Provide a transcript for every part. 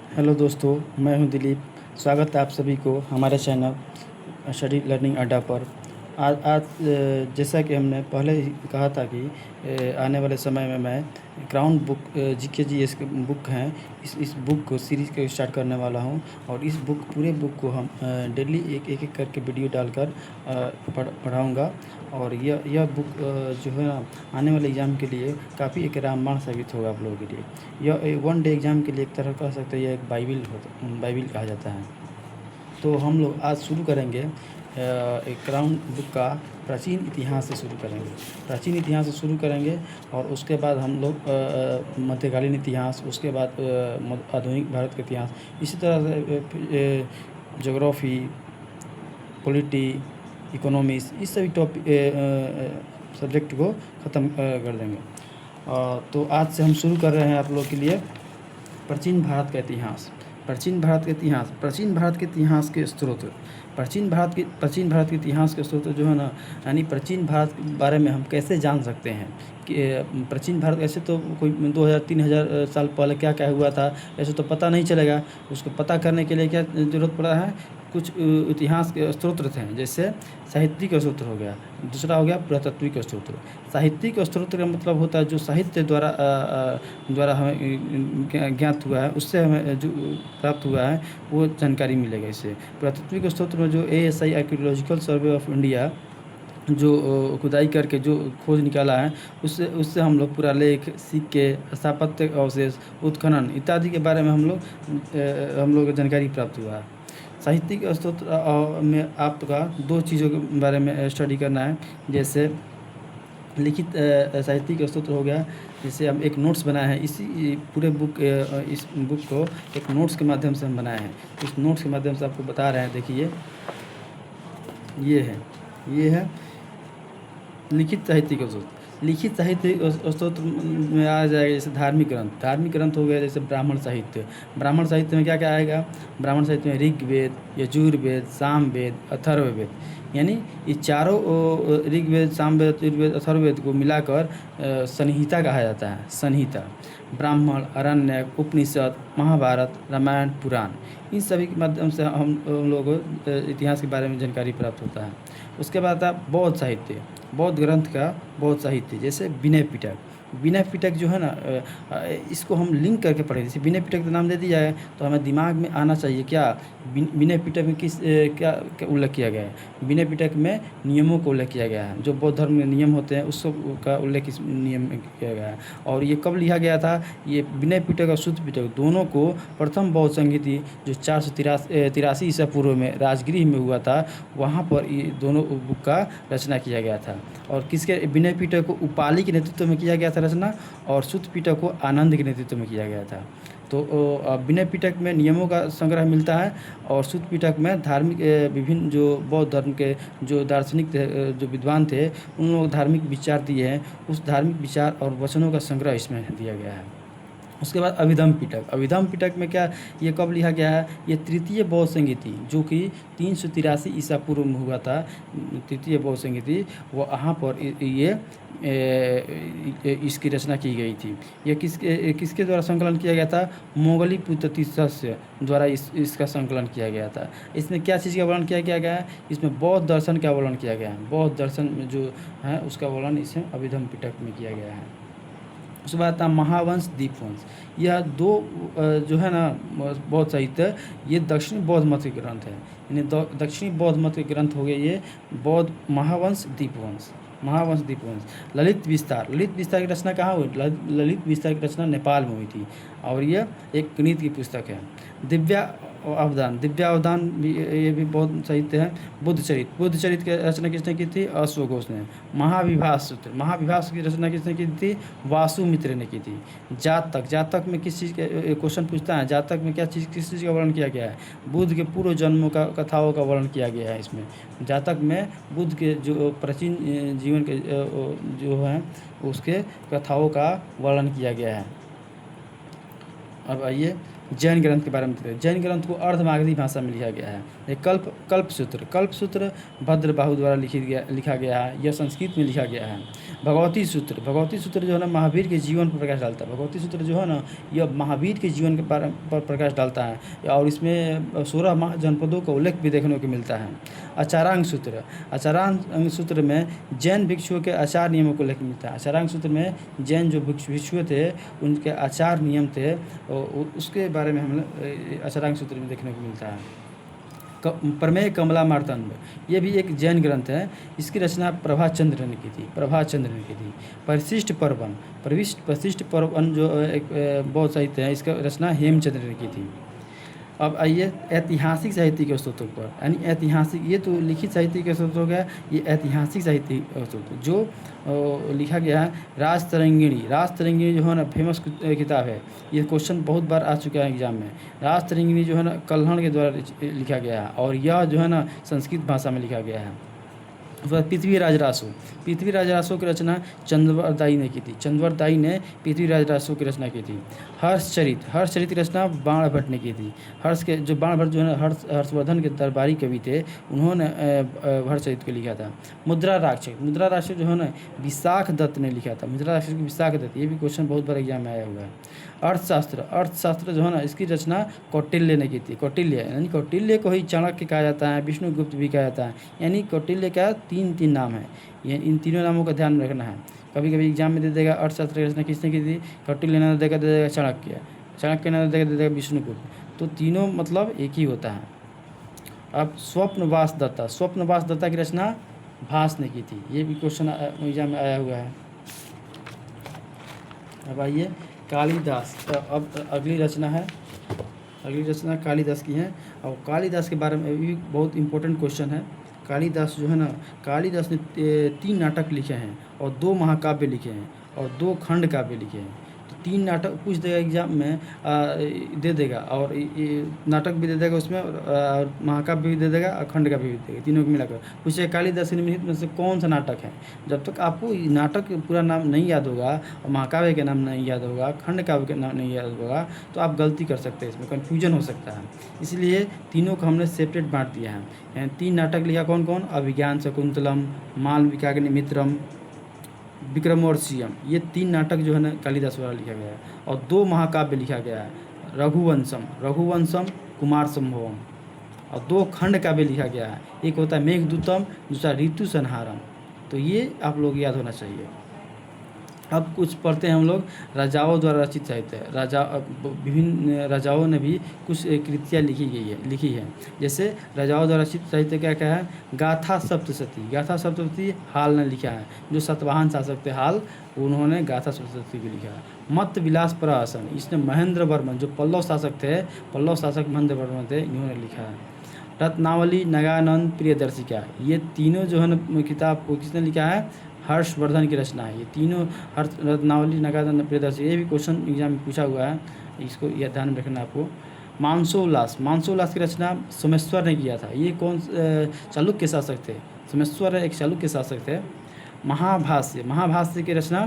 Hello दोस्तों, मैं हूं दिलीप। स्वागत है आप सभी को हमारे चैनल स्टडी लर्निंग अड्डा पर। आज जैसा कि हमने पहले ही कहा था कि आने वाले समय में मैं ground book GK GS book हैं, इस बुक को सीरीज़ को स्टार्ट करने वाला हूं। और इस पूरे बुक को हम डेली एक एक करके वीडियो डालकर पढ़ाऊँगा। और यह बुक जो है ना, आने वाले एग्ज़ाम के लिए काफ़ी एक रामबाण साबित होगा आप लोगों के लिए। यह वन डे एग्ज़ाम के लिए एक तरह कह सकते हैं, यह एक बाइबिल कहा जाता है। तो हम लोग आज शुरू करेंगे एक क्राउन बुक का प्राचीन इतिहास से शुरू करेंगे। प्राचीन इतिहास से शुरू करेंगे और उसके बाद हम लोग मध्यकालीन इतिहास, उसके बाद आधुनिक भारत का इतिहास, इसी तरह से ज्योग्राफी, पॉलिटी, इकोनॉमिक्स, इस सभी सब्जेक्ट को ख़त्म कर देंगे। तो आज से हम शुरू कर रहे हैं आप लोग के लिए प्राचीन भारत का इतिहास। प्राचीन भारत के इतिहास के स्रोत। प्राचीन भारत के इतिहास के स्रोत जो है ना, यानी प्राचीन भारत के बारे में हम कैसे जान सकते हैं कि प्राचीन भारत, ऐसे तो कोई 2000-3000 साल पहले क्या क्या हुआ था ऐसे तो पता नहीं चलेगा। उसको पता करने के लिए क्या ज़रूरत पड़ा है, कुछ इतिहास के स्रोत थे। जैसे साहित्यिक स्रोत हो गया, दूसरा हो गया पुरातत्विक स्रोत। साहित्यिक स्रोत का मतलब होता है जो साहित्य द्वारा हमें ज्ञात हुआ है, उससे हमें जो प्राप्त हुआ है वो जानकारी मिलेगा इससे। पुरातत्विक स्रोत में जो ASI archaeological survey of India जो खुदाई करके जो खोज निकाला है, उससे हम लोग पुरालेख, सिक्के, स्थापत्य अवशेष, उत्खनन इत्यादि के बारे में हम लोग जानकारी प्राप्त हुआ है। साहित्यिक स्रोत में आपका दो चीज़ों के बारे में स्टडी करना है। जैसे लिखित साहित्यिक स्रोत हो गया, जिसे हम एक नोट्स बनाए हैं। इसी पूरे इस बुक को एक नोट्स के माध्यम से हम बनाए हैं। इस नोट्स के माध्यम से आपको बता रहे हैं। देखिए, ये है लिखित साहित्यिक स्रोत। लिखित साहित्य स्रोत में आ जाएगा जैसे धार्मिक ग्रंथ हो गया, जैसे ब्राह्मण साहित्य में क्या क्या आएगा। ब्राह्मण साहित्य में ऋग्वेद, यजुर्वेद, सामवेद, अथर्ववेद, यानी ये चारों ऋग्वेद, सामवेद, यजुर्वेद, अथर्ववेद को मिलाकर संहिता कहा जाता है। संहिता ब्राह्मण, आरण्यक, उपनिषद, महाभारत, रामायण, पुराण, इन सभी के माध्यम से हम लोगों को इतिहास के बारे में जानकारी प्राप्त होता है। उसके बाद आता बौद्ध साहित्य, बौद्ध ग्रंथ का बौद्ध साहित्य, जैसे विनय पिटक जो है ना, इसको हम लिंक करके पढ़े। जैसे विनय पिटक का नाम दे दिया है तो हमें दिमाग में आना चाहिए क्या, विनय पिटक में क्या उल्लेख किया गया है। विनय पिटक में नियमों को उल्लेख किया गया है, जो बौद्ध धर्म में नियम होते हैं उस सब का उल्लेख इस नियम में किया गया है। और ये कब लिखा गया था, ये विनय पिटक और शुद्ध पिटक दोनों को प्रथम बौद्ध संहिता जो 483 ईसा पूर्व में राजगृह में हुआ था, वहाँ पर ये दोनों बुक का रचना किया गया था। और किसके, विनय पिटक को उपाली के नेतृत्व में किया गया था रचना, और शुद्ध पिटक को आनंद के नेतृत्व में किया गया था। तो विनय पिटक में नियमों का संग्रह मिलता है, और शुद्ध पिटक में धार्मिक विभिन्न जो बौद्ध धर्म के जो दार्शनिक थे, जो विद्वान थे, उन लोग धार्मिक विचार दिए हैं, उस धार्मिक विचार और वचनों का संग्रह इसमें दिया गया है। उसके बाद अभिधम पिटक में क्या, ये कब लिखा गया है, ये तृतीय बौद्ध संहिता जो कि 383 ईसा पूर्व में हुआ था। तृतीय बौद्ध संहिता वहाँ पर इसकी रचना की गई थी। ये किसके द्वारा संकलन किया गया था, मोगली पुत्रतीसस्य द्वारा इसका संकलन किया गया था। इसमें क्या चीज़ का वर्णन किया गया है, इसमें बौद्ध दर्शन का वर्णन किया गया है। बौद्ध दर्शन में जो है उसका वर्णन इसमें अभिधम पिटक में किया गया है। उसके बाद आता महावंश, दीपवंश। यह दो जो है ना बौद्ध साहित्य, ये दक्षिणी बौद्ध मत के ग्रंथ है। यानी दक्षिणी बौद्ध मत के ग्रंथ हो गए ये बौद्ध महावंश, दीपवंश। ललित विस्तार की रचना कहाँ हुई, ललित विस्तार की रचना नेपाल में हुई थी, और यह एक गणित की पुस्तक है। दिव्यावधान भी, ये भी बहुत साहित्य है। बुद्ध चरित्र की रचना किसने की थी, अश्वघोष ने। महाविभास की रचना किसने की थी, वासुमित्र ने की थी। जातक में किस चीज़ के क्वेश्चन पूछता है, जातक में किस चीज़ का वर्णन किया गया है, बुद्ध के पूर्व जन्मों का कथाओं का वर्णन किया गया है इसमें। जातक में बुद्ध के जो प्राचीन जीवन के जो हैं उसके कथाओं का वर्णन किया गया है। अब आइए जैन ग्रंथ के बारे में बताते हैं। जैन ग्रंथ को अर्धमागधी भाषा में लिखा गया है। ये कल्प सूत्र भद्रबाहु द्वारा लिखा गया है। यह संस्कृत में लिखा गया है। भगवती सूत्र जो है ना महावीर के जीवन पर प्रकाश डालता है। भगवती सूत्र जो है ना यह महावीर के जीवन के बारे पर प्रकाश डालता है और इसमें 16 जनपदों का उल्लेख भी देखने को मिलता है। आचारांग सूत्र में जैन भिक्षुओं के आचार नियमों को उल्लेख मिलता है। आचारांग सूत्र में जैन जो भिक्षु थे उनके आचार नियम थे उसके बारे में हम आचारांग सूत्र में देखने को मिलता है। प्रमेय कमला मार्तंड ये भी एक जैन ग्रंथ है। इसकी रचना प्रभाचंद्र ने की थी। परिशिष्ट पर्वन जो एक बौद्ध साहित्य है, इसका रचना हेमचंद्र ने की थी। अब आइए ऐतिहासिक साहित्य के स्रोतों पर, यानी ऐतिहासिक, ये तो लिखित साहित्य के स्रोत हो गया, ये ऐतिहासिक साहित्य स्रोत जो लिखा गया है। राजतरंगिणी जो है ना फेमस किताब है। ये क्वेश्चन बहुत बार आ चुका है एग्जाम में। राजतरंगिणी जो है ना कल्हण के द्वारा लिखा गया है और यह जो है ना संस्कृत भाषा में लिखा गया है। पृथ्वीराज रासो की रचना चंद्रवर दाई ने की थी। पृथ्वीराज रासो की रचना की थी। हर्षचरित की रचना बाणभट्ट ने की थी। बाणभट्ट जो है ना हर्षवर्धन के दरबारी कवि थे, उन्होंने हर्षचरित को लिखा था। मुद्रा राक्षस जो है ना विशाख दत्त ने लिखा था। मुद्रा राक्षस विशाख दत्त, ये भी क्वेश्चन बहुत बार एग्जाम में आया हुआ है। अर्थशास्त्र जो है ना इसकी रचना कौटिल्य ने की थी। यानी कौटिल्य को ही चाणक्य कहा जाता है, विष्णुगुप्त भी कहा जाता है। यानी कौटिल्य का तीन नाम है। ये इन तीनों नामों का ध्यान रखना है। कभी एग्जाम में दे देगा अर्थशास्त्र की रचना किसने की थी, कौटिल्य ने दे देगा चाणक्य ने दे देगा विष्णुगुप्त। तो तीनों मतलब एक ही होता है। अब स्वप्नवास दत्ता की रचना भास ने की थी। ये भी क्वेश्चन एग्जाम में आया हुआ है। अब आइए कालिदास। अब अगली रचना कालिदास की है और कालिदास के बारे में भी बहुत इंपॉर्टेंट क्वेश्चन है। कालिदास जो है ना, कालिदास ने 3 नाटक लिखे हैं और 2 महाकाव्य लिखे हैं और 2 खंड काव्य लिखे हैं। तो 3 नाटक पूछ देगा एग्जाम में, दे देगा और नाटक भी दे देगा उसमें और महाकाव्य भी दे देगा और खंड काव्य भी दे देगा, तीनों को मिलाकर पूछेगा कालिदास निम्नलिखित में से कौन सा नाटक है। जब तक आपको नाटक पूरा नाम नहीं याद होगा और महाकाव्य के नाम नहीं याद होगा, खंड काव्य के नाम नहीं याद होगा, तो आप गलती कर सकते हैं, इसमें कन्फ्यूजन हो सकता है। इसलिए तीनों को हमने सेपरेट बांट दिया है। यानी 3 नाटक लिखा कौन, अभिज्ञान शकुंतलम, मालविकाग्निमित्रम, विक्रमोर्वशीयम। ये 3 नाटक जो है ना कालिदास द्वारा लिखा गया है और 2 महाकाव्य लिखा गया है, रघुवंशम कुमार संभवम, और 2 खंड काव्य लिखा गया है। एक होता है मेघदूतम, दूसरा ऋतु संहारम। तो ये आप लोग याद होना चाहिए। अब कुछ पढ़ते हैं हम लोग राजाओं द्वारा रचित साहित्य। विभिन्न राजाओं ने भी कुछ कृतियाँ लिखी है। जैसे राजाओं द्वारा रचित साहित्य क्या है, गाथा सप्तशती हाल ने लिखा है। जो सातवाहन शासक थे हाल, उन्होंने गाथा सप्तशती को लिखा है। मत विलास प्रहसन, इसने महेंद्र वर्मन, जो पल्लव शासक महेंद्र वर्मन थे, इन्होंने लिखा है। रत्नावली, नगानंद, प्रियदर्शिका, ये तीनों जो है ना किताब को किसने लिखा है, हर्षवर्धन की रचना है। ये तीनों रत्नावली, नगानंद, प्रियदर्शिका, ये भी क्वेश्चन एग्जाम में पूछा हुआ है, इसको यह ध्यान में रखना आपको। मानसोल्लास की रचना सोमेश्वर ने किया था। ये कौन चालुक्य शासक थे, सोमेश्वर एक चालुक्य शासक थे। महाभाष्य की रचना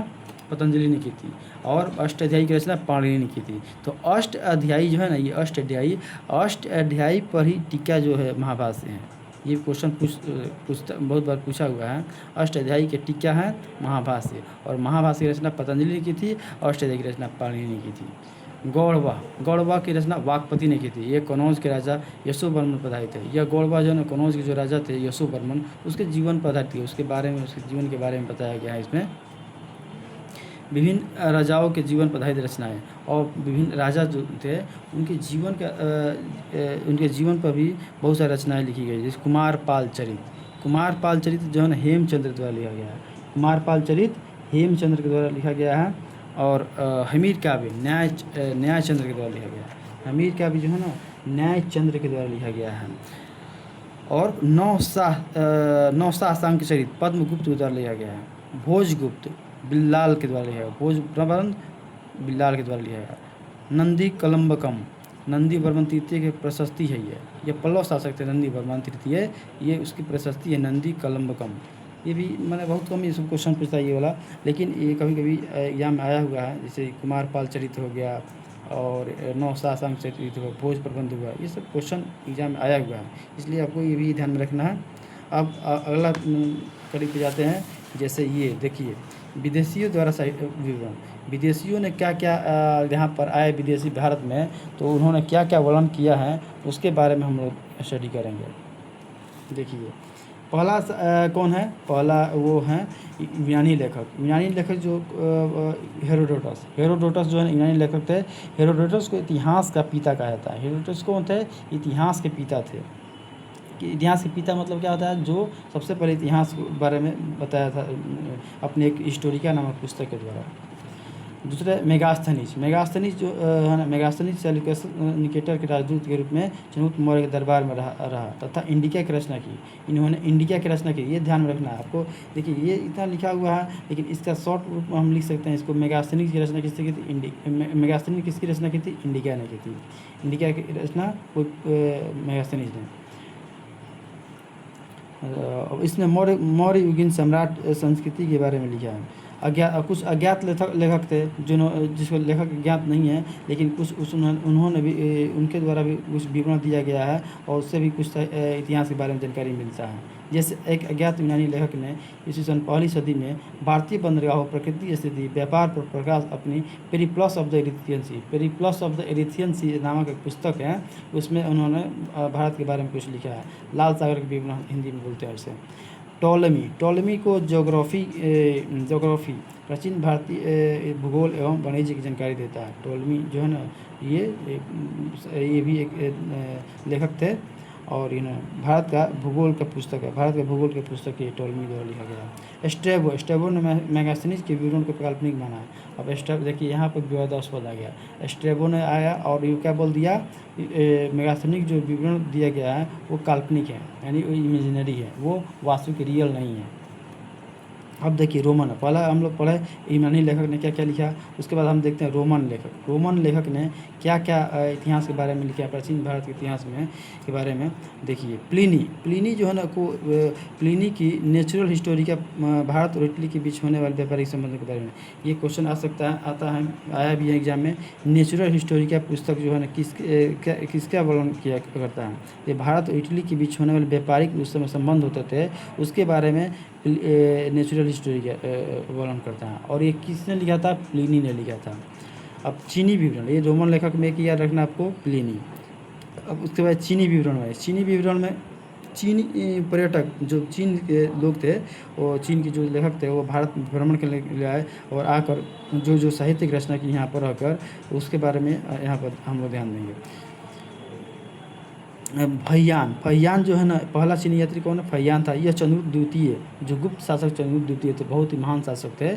पतंजलि ने की थी और अष्टाध्यायी की रचना पाणिनि ने की थी। तो अष्टाध्यायी जो है ना, ये अष्टाध्यायी पर ही टीका जो है महाभाष्य है। ये क्वेश्चन बहुत बार पूछा हुआ है। अष्टाध्यायी के टीका है महाभाष्य, और महाभाष्य की रचना पतंजलि ने की थी और अष्टाध्यायी की रचना पाणिनि ने की थी। गौड़वा की रचना वाकपति ने की थी। ये कनौज के राजा यशोवर्मन पर आधारित है। यह गौड़वा जो है ना कनौज के जो राजा थे यशोवर्मन, उसके जीवन पर आधारित है। उसके जीवन के बारे में बताया गया है इसमें। विभिन्न राजाओं के जीवन पर आधारित रचनाएँ और विभिन्न राजा जो थे उनके जीवन पर भी बहुत सारी रचनाएँ लिखी गई। जैसे कुमारपाल चरित जो है ना हेमचंद्र द्वारा लिखा गया है। कुमारपाल चरित हेमचंद्र के द्वारा लिखा गया है। और हमीर काव्य न्यायचंद्र के द्वारा लिखा गया है। हमीर काव्य जो है ना न्यायचंद्र के द्वारा लिखा गया है। और नौशाह सांख्य चरित पद्मगुप्त के द्वारा लिखा गया है। भोजगुप्त बिल्लाल के द्वारा लिखा गया। बिल्लाल के द्वारा लिखा गया। नंदी कलम्बकम, नंदी वर्मन तृतीय की प्रशस्ति है। ये पल्लव शासक थे नंदी वर्मन तृतीय, ये उसकी प्रशस्ति है नंदी कलम्बकम। ये भी मैंने बहुत कम ये सब क्वेश्चन पूछता है ये वाला, लेकिन ये कभी एग्जाम में आया हुआ है। जैसे कुमारपाल चरित हो गया और नौ शासक से भोज प्रबंध हुआ, ये सब क्वेश्चन एग्जाम में आया हुआ है, इसलिए आपको ये भी ध्यान में रखना है। अब अगला कड़ी पे जाते हैं। जैसे ये देखिए, विदेशियों द्वारा विवरण, विदेशियों ने क्या क्या यहाँ पर आए विदेशी भारत में, तो उन्होंने क्या क्या वर्णन किया है उसके बारे में हम लोग स्टडी करेंगे। देखिए पहला कौन है, पहला वो हैं यूनानी लेखक। यूनानी लेखक जो हेरोडोटस, हेरोडोटस जो है यूनानी लेखक थे। हेरोडोटस को इतिहास का पिता कहा जाता है। हेरोडोटस कौन थे, इतिहास के पिता थे। कि इतिहास के पिता मतलब क्या होता है, जो सबसे पहले इतिहास के बारे में बताया था अपने एक हिस्टोरिका नामक पुस्तक के द्वारा। दूसरा मेगास्थनीज, मेगास्थनीज जो है ना, मेगास्थनीज सेल्यूकस निकेटर के राजदूत के रूप में चंद्रगुप्त मौर्य के दरबार में रहा तथा इंडिका की रचना की। इन्होंने इंडिका की रचना की, ये ध्यान में रखना है आपको। देखिए ये इतना लिखा हुआ है, लेकिन इसका शॉर्ट रूप हम लिख सकते हैं इसको। मेगास्थनीज की रचना किसने की थी, मेगास्थनीज किसकी रचना की थी, इंडिका ने की थी। इंडिका की रचना मेगास्थनीज ने। इसने मौर्य युगीन सम्राट संस्कृति के बारे में लिखा है। कुछ अज्ञात लेखक थे जिसको लेखक ज्ञात नहीं है, लेकिन कुछ उन्होंने भी उनके द्वारा भी कुछ विवरण दिया गया है और उससे भी कुछ इतिहास के बारे में जानकारी मिलता है। जैसे एक अज्ञात यूनानी लेखक ने ईस्वी पहली सदी में भारतीय बंदरगाहों, प्रकृति स्थिति, व्यापार पर प्रकाश अपनी Periplus of the Erythraean Sea, Periplus of the Erythraean Sea नामक एक पुस्तक है, उसमें उन्होंने भारत के बारे में कुछ लिखा है। लाल सागर के विवरण हिंदी में बोलते हैं उसे। टॉलेमी को ज्योग्राफी प्राचीन भारतीय भूगोल एवं वाणिज्य की जानकारी देता है। टॉलेमी जो है ना, ये भी एक लेखक थे और इन्होंने भारत का भूगोल का पुस्तक है, भारत का भूगोल के पुस्तक ये टॉलेमी द्वारा लिखा गया है। स्ट्रैबो ने मेगास्थनीज के विवरण को काल्पनिक माना है। अब स्ट्रैबो देखिए यहाँ पर विवादास्पद आ गया। स्ट्रैबो ने आया और ये क्या बोल दिया, मेगास्थनीज जो विवरण दिया गया है वो काल्पनिक है, यानी वो इमेजिनरी है, वो वास्तविक रियल नहीं है। अब देखिए रोमन, पहला हम लोग पढ़े यूनानी लेखक ने क्या क्या लिखा, उसके बाद हम देखते हैं रोमन लेखक। रोमन लेखक ने क्या क्या इतिहास के बारे में लिखा, प्राचीन भारत के इतिहास में के बारे में। देखिए प्लिनी जो है ना को प्लिनी की नेचुरल हिस्टोरी का भारत और इटली के बीच होने वाले व्यापारिक संबंधों के बारे में ये क्वेश्चन आता है, आया भी है एग्जाम में। नेचुरल हिस्टोरी का पुस्तक जो है ना किसका वर्णन किया करता है, ये भारत और इटली के बीच होने वाले व्यापारिक उस समय संबंध होते थे उसके बारे में नेचुरल हिस्टोरी का वर्णन करता है। और ये किसने लिखा था, प्लिनी ने लिखा था। अब चीनी विवरण, ये रोमन लेखक में एक याद रखना आपको, प्लिनी। अब उसके बाद चीनी विवरण है। चीनी विवरण में चीनी पर्यटक जो चीन के लोग थे, वो चीन के जो लेखक थे वो भारत भ्रमण के लिए आए और आकर जो साहित्यिक रचना की यहाँ पर रहकर उसके बारे में यहाँ पर हम लोग ध्यान देंगे। फहियान जो है ना, पहला चीनी यात्री कौन है, फहियान था। यह चंद्रगुप्त द्वितीय, जो गुप्त शासक चंद्रगुप्त द्वितीय थे, बहुत ही महान शासक थे।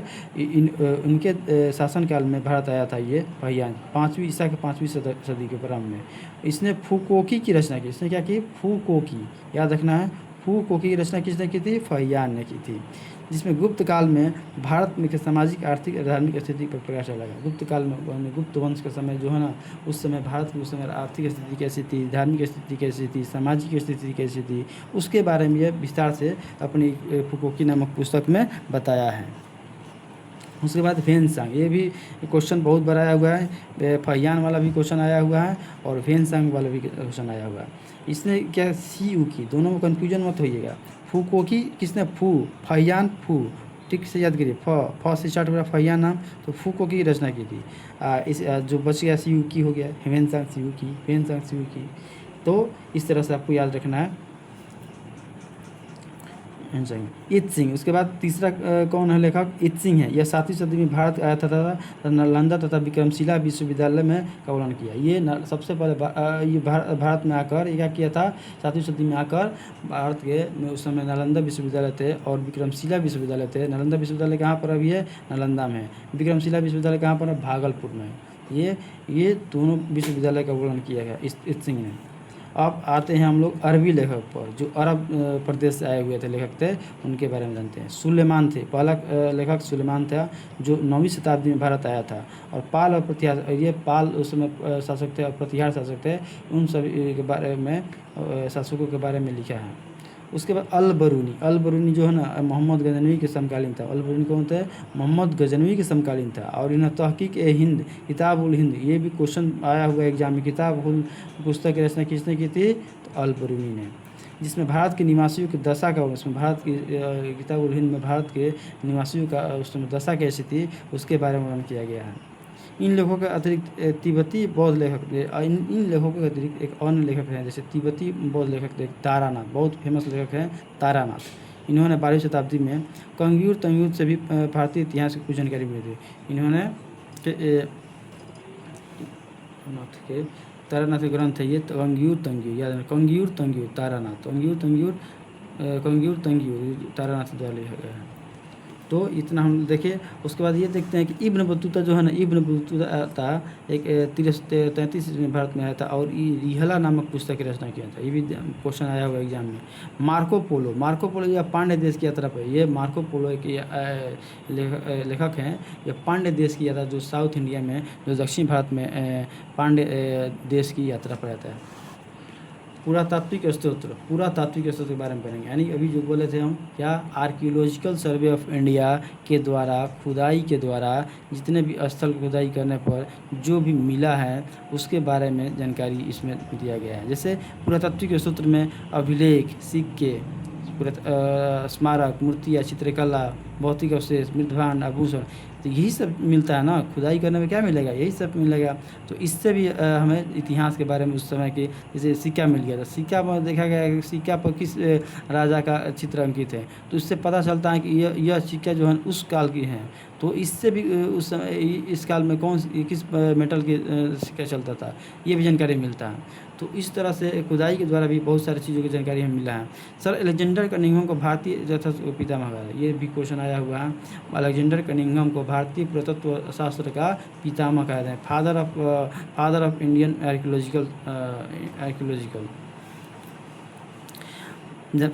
उनके शासनकाल में भारत आया था ये फहियान, 5वीं ईसा के 5वीं सदी के प्रारंभ में। इसने फुकोकी की रचना की। इसने क्या की, फुकोकी, याद रखना है। फुकोकी की रचना किसने की थी, फहियान ने की थी, जिसमें गुप्त काल में भारत में सामाजिक, आर्थिक और धार्मिक स्थिति पर प्रकाश डाला। गुप्त काल में गुप्त वंश का समय जो है ना, उस समय भारत में उस समय आर्थिक स्थिति कैसी थी, धार्मिक स्थिति कैसी थी, सामाजिक स्थिति कैसी थी, उसके बारे में यह विस्तार से अपनी फुकोकी नामक पुस्तक में बताया है। उसके बाद फेनसांग, ये भी क्वेश्चन बहुत बड़ा आया हुआ है। फहियान वाला भी क्वेश्चन आया हुआ है और फेनसांग वाला भी क्वेश्चन आया हुआ है। इसने क्या सी यू की, दोनों में कन्फ्यूजन मत होइएगा। फुकोकी किसने, फहियान ठीक से याद करिए, फ से स्टार्ट हो रहा फहियान नाम, तो फुकोकी की रचना की थी। इस जो बच गया सी यू की हो गया, फेनसांग सी यू की, फेनसांग सी यू की। तो इस तरह से आपको याद रखना है। इत्सिंग, उसके बाद तीसरा कौन है लेखक, इत्सिंग है। यह 7वीं सदी में भारत आया था नालंदा तथा विक्रमशिला विश्वविद्यालय में का वर्णन किया। ये सबसे पहले ये भारत में आकर ये क्या किया था, 7वीं सदी में आकर भारत के में उस समय नालंदा विश्वविद्यालय थे और विक्रमशिला विश्वविद्यालय थे। नालंदा विश्वविद्यालय कहाँ पर अभी है, नालंदा में है। विक्रमशिला विश्वविद्यालय कहाँ पर है, भागलपुर में है। ये दोनों विश्वविद्यालय का वर्णन किया गया इत्सिंग ने। अब आते हैं हम लोग अरबी लेखक पर, जो अरब प्रदेश से आए हुए थे लेखक थे, उनके बारे में जानते हैं। सुलेमान थे, पहला लेखक सुलेमान था, जो 9वीं शताब्दी में भारत आया था। और पाल और प्रतिहार, ये पाल उस समय शासक थे और प्रतिहार शासक थे, उन सभी के बारे में शासकों के बारे में लिखा है। उसके बाद अल बरूनी, अल बरूनी जो है ना मोहम्मद गजनवी के समकालीन था। अल बरूनी कौन था? मोहम्मद गजनवी के समकालीन था। और इन्हें तहकीक ए हिंद, किताब उल हिंद, ये भी क्वेश्चन आया हुआ एग्जाम में, किताब उल पुस्तक की रचना किसने की थी? तो अल बरूनी ने। जिसमें भारत के निवासियों की दशा का, उसमें भारत की किताब उल हिंद में भारत के निवासियों का उसमें दशा कैसी थी उसके बारे में वर्णन किया गया है। इन लेखों के अतिरिक्त तिब्बती बौद्ध लेखक इन लेखों के अतिरिक्त एक अन्य लेखक हैं, जैसे तिब्बती बौद्ध लेखक थे तारानाथ, बहुत फेमस लेखक हैं तारानाथ। इन्होंने 12वीं शताब्दी में कंग्यूर तंग्यूर से भी भारतीय इतिहास की कुछ जानकारी मिली थी। इन्होंने के तारानाथ के ग्रंथ है ये कंग्यूर तंग्यूर, याद है कंग्यूर तंग्यूर तारानाथ, कंग्यूर तंग्यूर तारानाथ द्वारा लिखा गया है। तो इतना हम देखिए। उसके बाद ये देखते हैं कि इब्न बतूता जो है ना, इब्न बतूता एक 33 में भारत में आया था और रिहला नामक पुस्तक की रचना किया था। ये भी क्वेश्चन आया हुआ एग्जाम में। मार्को पोलो या पांड्य देश की यात्रा पर, ये मार्को पोलो एक लेखक हैं। ये पांड्य देश की यात्रा, जो साउथ इंडिया में, जो दक्षिण भारत में पांड्य देश की यात्रा पर रहता है। पुरातात्विक स्रोत के बारे में पढ़ेंगे, यानी अभी जो बोले थे हम क्या, आर्कियोलॉजिकल सर्वे ऑफ इंडिया के द्वारा खुदाई के द्वारा जितने भी स्थल खुदाई करने पर जो भी मिला है उसके बारे में जानकारी इसमें दिया गया है। जैसे पुरातात्विक स्रोत में अभिलेख, सिक्के, स्मारक, मूर्तियाँ, चित्रकला, भौतिक अवशेष, मृदभांड, आभूषण, तो यही सब मिलता है ना। खुदाई करने में क्या मिलेगा? यही सब मिलेगा। तो इससे भी हमें इतिहास के बारे में उस समय के, जैसे सिक्का मिल गया था, सिक्का में देखा गया कि सिक्का पर किस राजा का चित्र अंकित है, तो इससे पता चलता है कि यह सिक्का जो है उस काल की हैं। तो इससे भी उस समय इस काल में किस मेटल के सिक्का चलता था, ये भी जानकारी मिलता है। तो इस तरह से खुदाई के द्वारा भी बहुत सारी चीज़ों की जानकारी हमें मिला है। सर अलेक्जेंडर कनिंघम को भारतीय पितामह कहा है, ये भी क्वेश्चन आया हुआ है। अलेक्जेंडर कनिंघम को भारतीय पुरातत्व शास्त्र का पितामह कहते हैं, फादर ऑफ इंडियन आर्कियोलॉजिकल। जब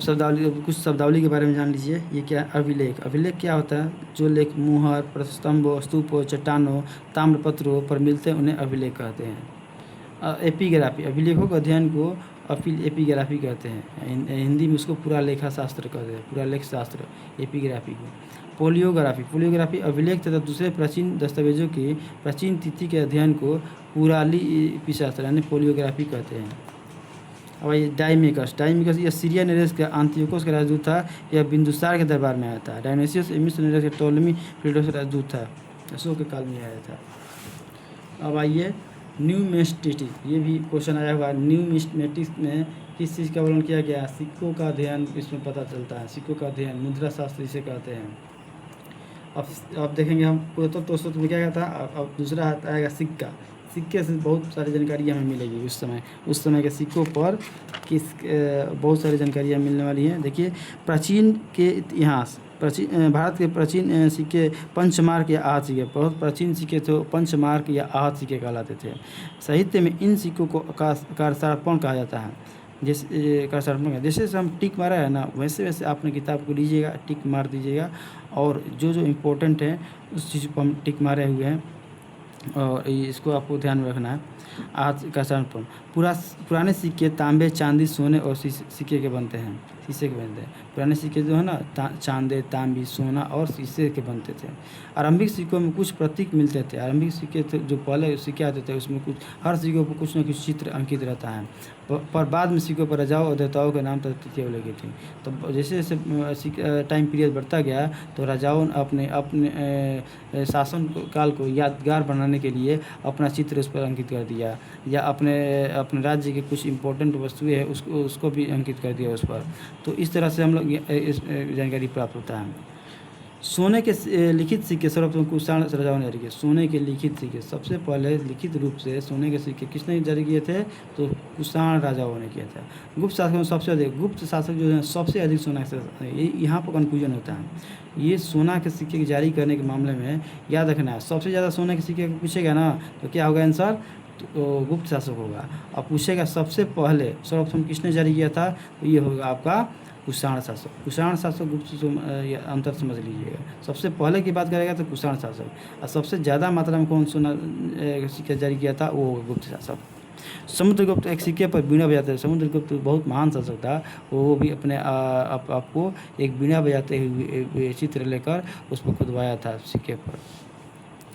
कुछ शब्दावली के बारे में जान लीजिए। ये क्या है? अभिलेख क्या होता है? जो लेख मुहर, प्रस्तंभों, स्तूपों, चट्टानों, ताम्रपत्रों पर मिलते हैं उन्हें अभिलेख कहते हैं। एपिग्राफी, अभिलेखों के अध्ययन को एपिग्राफी कहते हैं। हिंदी में उसको पुरालेखा शास्त्र कहते हैं, पुरालेख शास्त्र एपिग्राफी को। पोलियोग्राफी अभिलेख तथा दूसरे प्राचीन दस्तावेजों की प्राचीन तिथि के अध्ययन को पुरालिपि शास्त्र यानी पोलियोग्राफी कहते हैं। अब ये डाइमेकस यह सीरिया नरेश का आंतियोकोस का राजदूत था। यह बिंदुसार के दरबार में आया था। डायनेसियस मिस्र नरेश के टोलमी पीरियड का राजदूत था, अशोक के काल में आया था। अब आइए न्यूमिस्टिक, ये भी क्वेश्चन आया हुआ। न्यूमिस्टिक्स में किस चीज़ का वर्णन किया गया? सिक्कों का अध्ययन इसमें पता चलता है। सिक्कों का अध्ययन, मुद्रा शास्त्र इसे कहते हैं। अब देखेंगे हम पुरातत्व स्रोत में क्या कहता है। अब दूसरा आएगा सिक्का। सिक्के से बहुत सारी जानकारी हमें मिलेगी। उस समय के सिक्कों पर बहुत सारी जानकारियाँ मिलने वाली हैं। देखिए, प्राचीन के इतिहास, भारत के प्राचीन सिक्के पंचमार्क या आहत सिक्के, बहुत प्राचीन सिक्के थे, पंचमार्क या आहत सिक्के कहलाते थे। साहित्य में इन सिक्कों को कारसार्पण कहा जाता है। जैसे हम टिक मारा है ना, वैसे वैसे आपने किताब को लीजिएगा, टिक मार दीजिएगा, और जो जो इम्पोर्टेंट है उस चीज़ को हम टिक मारे हुए हैं और इसको आपको ध्यान में रखना है। आज का शांतपन, पुराने सिक्के तांबे, चांदी, सोने और सिक्के के बनते हैं, शीशे के बनते हैं। पुराने सिक्के जो है ना चांदी, तांबी, सोना और शीशे के बनते थे। आरंभिक सिक्कों में कुछ प्रतीक मिलते थे। आरंभिक सिक्के जो पहले सिक्के आते थे उसमें हर सिक्कों पर कुछ न कुछ चित्र अंकित रहता है। पर बाद में सिक्कों पर राजाओं और देवताओं के नाम तक तिथियाँ लगी थी। तो जैसे जैसे टाइम पीरियड बढ़ता गया तो राजाओं ने अपने शासन काल को यादगार बनाने के लिए अपना चित्र उस पर अंकित कर दिया, या अपने राज्य के कुछ इम्पोर्टेंट वस्तुएं है उसको भी अंकित कर दिया उस पर। तो इस तरह से हम लोग जानकारी प्राप्त होता है। सोने के लिखित सिक्के सर्वप्रथम कुषाण राजाओं ने जारी किए। सोने के लिखित सिक्के सबसे पहले लिखित रूप से सोने के सिक्के किसने जारी किए थे? तो कुषाण राजाओं ने किया था। गुप्त शासकों में सबसे अधिक, गुप्त शासक जो है सबसे अधिक सोना के, यहाँ पर कन्फ्यूजन होता है। ये सोना के सिक्के जारी करने के मामले में याद रखना है, सबसे ज़्यादा सोने के सिक्के पूछेगा ना तो क्या होगा आंसर? तो गुप्त शासक होगा। और पूछेगा सबसे पहले सर्वप्रथम किसने जारी किया था, तो ये होगा आपका कुषाण शासक। गुप्त अंतर समझ लीजिएगा। सबसे पहले की बात करेगा तो कुषाण शासक, और सबसे ज़्यादा मात्रा में कौन सोना सिक्का जारी किया था वो होगा गुप्त शासक। समुद्रगुप्त एक सिक्के पर बीणा बजाते थे। समुद्रगुप्त बहुत महान शासक था, वो भी अपने आपको एक बीणा बजाते हुए चित्र लेकर उस पर खुदवाया था सिक्के पर।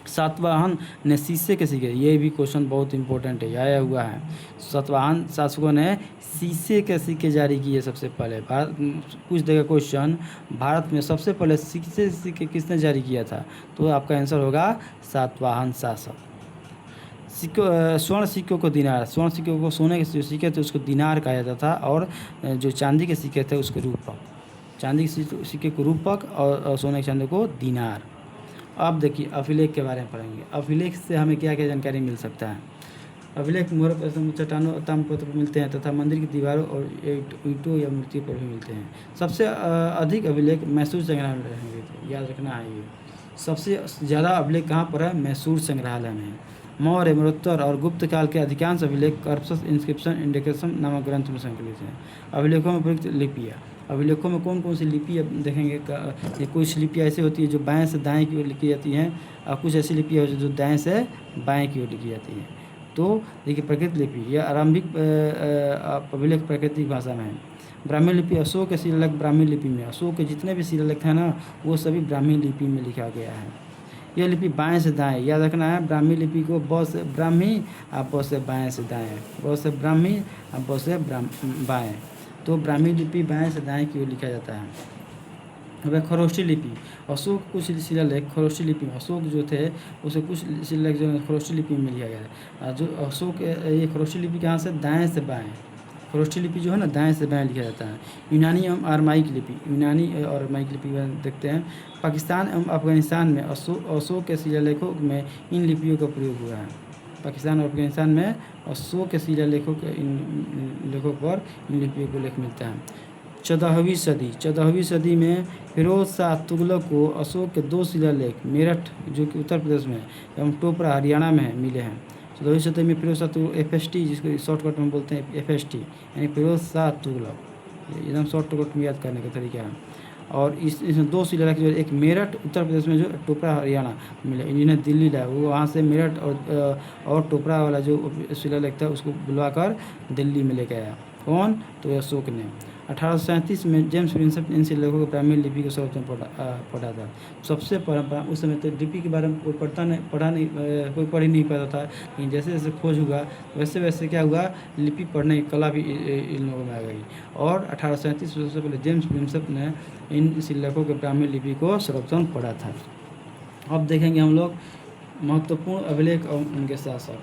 सातवाहन ने शीशे के सिक्के, ये भी क्वेश्चन बहुत इंपॉर्टेंट है, आया हुआ है। सातवाहन शासकों ने शीशे के सिक्के जारी किए सबसे पहले। भारत पूछ देगा क्वेश्चन, भारत में सबसे पहले शीशे सिक्के किसने जारी किया था, तो आपका आंसर होगा सातवाहन शासक। सिक्कों स्वर्ण सिक्कों को दिनार, स्वर्ण सिक्कों को, सोने के जो सिक्के थे उसको दिनार कहा जाता था, और जो चांदी के सिक्के थे उसको रूपक। चांदी के सिक्के को रूपक और सोने के चांदी को दिनार। अब देखिए अभिलेख के बारे में पढ़ेंगे। अभिलेख से हमें क्या क्या जानकारी मिल सकता है। अभिलेख मोहर पर, चट्टानों और ताम्रपत्र पर मिलते हैं तथा मंदिर की दीवारों और ईंटों या मूर्तियों पर भी मिलते हैं। सबसे अधिक अभिलेख मैसूर संग्रहालय में रहेंगे, याद रखना है ये। सबसे ज़्यादा अभिलेख कहाँ पर है, मैसूर संग्रहालय में है। मौर्य, मरुत्तर और गुप्त काल के अधिकांश अभिलेख कर्पस इंस्क्रिप्शन इंडिकेशन नामक ग्रंथ में संकलित हैं। अभिलेखों में प्रयुक्त लिपियाँ, अभिलेखों में कौन कौन सी लिपि देखेंगे। कुछ लिपियाँ ऐसी होती है जो बाएं से दाएं की ओर लिखी जाती हैं, और कुछ ऐसी लिपियाँ होती है जो दाएं से बाएं की ओर लिखी जाती हैं। तो देखिए प्राकृत लिपि, यह आरंभिक अभिलेख प्राकृतिक भाषा में है। ब्राह्मी लिपि, अशोक के शिलालेख ब्राह्मी लिपि में, अशोक के जितने भी शिलालेख हैं ना वो सभी ब्राह्मी लिपि में लिखा गया है। यह लिपि बाएं से दाएं, याद रखना है। ब्राह्मी लिपि को ब से ब्राह्मी, आप ब से बाएं से दाएं, ब से ब्राह्मी, आप ब से बाएं। तो ब्राह्मी लिपि बाएं से दाएं की ओर लिखा जाता है। अब खरोष्ठी लिपि, अशोक कुछ शिलालेख खरोष्ठी लिपि में, अशोक जो थे उसे कुछ शिलालेख जो खरोष्ठी लिपि में लिखा गया है। जो अशोक, ये खरोष्ठी लिपि कहाँ से, दाएं से बाएं। खरोष्ठी लिपि जो है ना दाएं से बाएं लिखा जाता है। यूनानी एवं अरमाइक लिपि, यूनानी और अरमाइक लिपि देखते हैं। पाकिस्तान एवं अफगानिस्तान में अशोक के शिलालेखों में इन लिपियों का प्रयोग हुआ है। पाकिस्तान और अफगानिस्तान में अशोक के शिलालेखों के इन लेखों पर इन लिपियों को लेख मिलता है। 14वीं सदी में फिरोज शाह तुगलक को अशोक के 2 शिलालेख मेरठ जो कि उत्तर प्रदेश में एवं टोपरा हरियाणा में मिले हैं। 14वीं सदी में फिरोज शाह तुगलक, FST जिसको शॉर्टकट में बोलते हैं, FST यानी फिरोज शाह तुगलक, एकदम शॉर्टकट में याद करने का तरीका है। और इसमें 2 शिलालेख जो, एक मेरठ उत्तर प्रदेश में जो टोपरा हरियाणा मिले, जिन्हें दिल्ली लाया, वो वहाँ से मेरठ और टोपरा वाला जो शिलालेख था उसको बुलवाकर दिल्ली में लेके आया। कौन, तो अशोक ने। 1837 में जेम्स प्रिंसेप इन शिलालेखों को ब्राह्मी लिपि को सर्वप्रथम पढ़ा था। सबसे उस समय तो लिपि के बारे में कोई कोई पढ़ ही नहीं पाता था, लेकिन जैसे जैसे खोज हुआ वैसे वैसे क्या हुआ, लिपि पढ़ने की कला भी इन लोगों में आ गई। और 1837 में सबसे पहले जेम्स प्रिंसेप ने इन शिलालेखों के ब्राह्मी लिपि को सर्वप्रथम पढ़ा था। अब देखेंगे हम लोग महत्वपूर्ण अभिलेख एवं उनके शासक।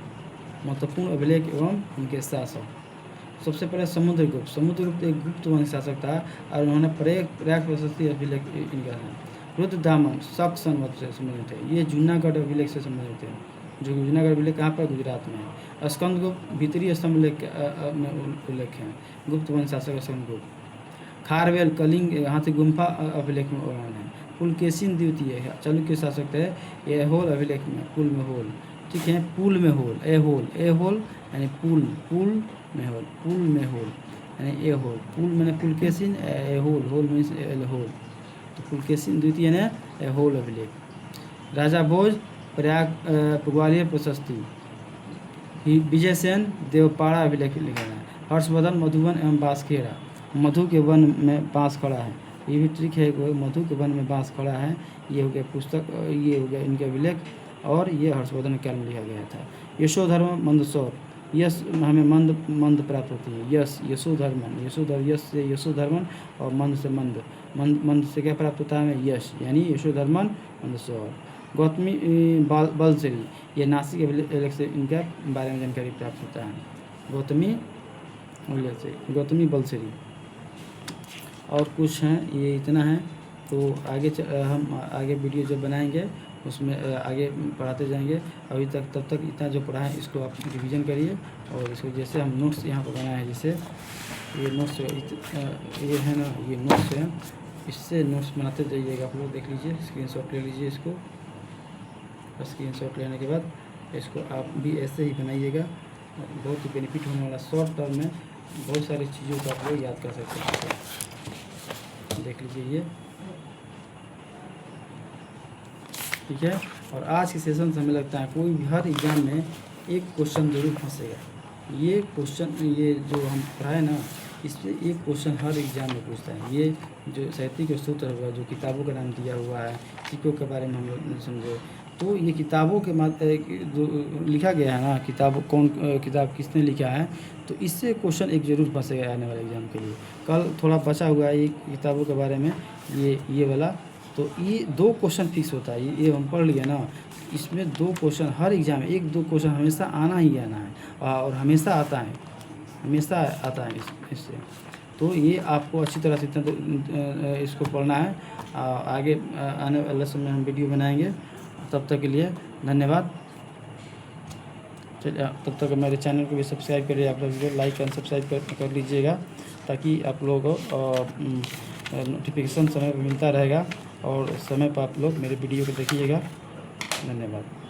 महत्वपूर्ण अभिलेख एवं उनके शासक, सबसे पहले समुद्रगुप्त एक गुप्त वंश शासक था और उन्होंने प्रयाग प्रशस्ति अभिलेख इनका है। रुद्रदामन शक संवत से संबंधित है, ये जूनागढ़ अभिलेख से संबंधित है, जो जूनागढ़ अभिलेख कहाँ पर, गुजरात में है। स्कंदगुप्त भीतरी स्तंभ में उल्लेख है, गुप्त वंश शासक स्कंदगुप्त। खारवेल कलिंग हाथी गुम्फा अभिलेख में वर्णन है। पुलकेशिन द्वितीय चालुक्य शासक थे, ये होल अभिलेख में, पुल में होल, ठीक है, पुल में होल, ए होल यानी पुल में होल, पुल में होल यानी ए होल, पुल मैंने पुलकेशिन, ए होल मीन्स एल होल, तो पुलकेशिन द्वितीय ने ए होल अभिलेख। राजा भोज प्रयाग ग्वालियर प्रशस्ति, विजयसेन देवपाड़ा अभिलेख लिखा है। हर्षवर्धन मधुबन एवं बांसखेड़ा, मधु के वन में बांस खड़ा है, ये भी ट्रिक है, मधु के वन में बांस खड़ा है, ये हो गया पुस्तक, ये हो गया इनके अभिलेख, और ये हर्षवर्धन काल में लिखा गया था। यशोधर्म मंदसौर, यश हमें मंद प्राप्त होती है, यश यश से यशोधर्मन और मंद से मंद से क्या प्राप्त होता है, यश, यानी यशोधर्मन मंदसौर। गौतमी बलसेरी, ये नासिक अभिलेख से इनका बारे में जानकारी प्राप्त होता है, गौतमी बलसेरी। और कुछ हैं, ये इतना है, तो हम आगे वीडियो जब बनाएंगे उसमें आगे पढ़ाते जाएंगे। अभी तब तक इतना जो पढ़ा है इसको आप रिवीजन करिए, और इसको जैसे हम नोट्स यहाँ पर बनाए हैं, जैसे ये नोट्स ये है ना, ये नोट्स है, इससे नोट्स बनाते जाइएगा आप लोग, देख लीजिए, स्क्रीनशॉट ले लीजिए इसको। स्क्रीनशॉट लेने के बाद इसको आप भी ऐसे ही बनाइएगा, बहुत ही बेनिफिट होने वाला, शॉर्ट टर्म में बहुत सारी चीज़ों को आप लोग याद कर सकते हैं। देख लीजिए ये, ठीक है। और आज के सेशन से हमें लगता है कोई भी हर एग्ज़ाम में एक क्वेश्चन जरूर फंसेगा, ये क्वेश्चन ये जो हम पढ़ाए ना, इसमें एक क्वेश्चन हर एग्ज़ाम में पूछता है। ये जो साहित्यिक सूत्र हुआ, जो किताबों का नाम दिया हुआ है, सिक्कों के बारे में हम लोग समझे, तो ये किताबों के जो लिखा गया है ना, किताब किसने लिखा है, तो इससे क्वेश्चन एक ज़रूर फंसेगा आने वाले एग्ज़ाम के लिए। कल थोड़ा बचा हुआ है ये किताबों के बारे में, ये वाला, तो ये 2 क्वेश्चन फिक्स होता है। ये हम पढ़ लिए ना, इसमें 2 क्वेश्चन हर एग्ज़ाम में 1-2 क्वेश्चन हमेशा आना ही आना है, और हमेशा आता है, हमेशा आता है इससे। तो ये आपको अच्छी तरह से इसको पढ़ना है। आगे आने वाले समय में हम वीडियो बनाएंगे। तब तक के लिए धन्यवाद। चलिए, तब तक मेरे चैनल को भी सब्सक्राइब करिए, आप लोग वीडियो लाइक एंड सब्सक्राइब कर लीजिएगा, ताकि आप लोगों को नोटिफिकेशन समय पर मिलता रहेगा, और समय पर आप लोग मेरे वीडियो को देखिएगा। धन्यवाद।